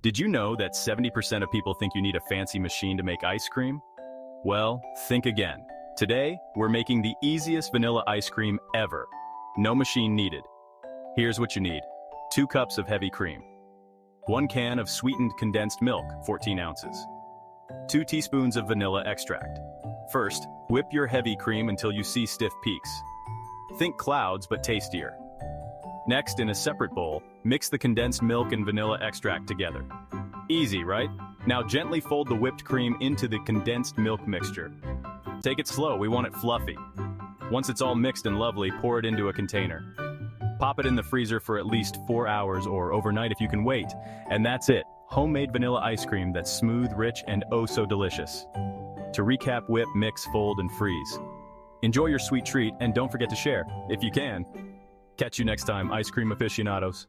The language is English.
Did you know that 70% of people think you need a fancy machine to make ice cream? Well, think again. Today, we're making the easiest vanilla ice cream ever. No machine needed. Here's what you need. 2 cups of heavy cream. 1 can of sweetened condensed milk, 14 ounces. 2 teaspoons of vanilla extract. First, whip your heavy cream until you see stiff peaks. Think clouds, but tastier. Next, in a separate bowl, mix the condensed milk and vanilla extract together. Easy, right? Now gently fold the whipped cream into the condensed milk mixture. Take it slow, we want it fluffy. Once it's all mixed and lovely, pour it into a container. Pop it in the freezer for at least 4 hours or overnight if you can wait. And that's it, homemade vanilla ice cream that's smooth, rich, and oh so delicious. To recap, whip, mix, fold, and freeze. Enjoy your sweet treat and don't forget to share, if you can. Catch you next time, ice cream aficionados.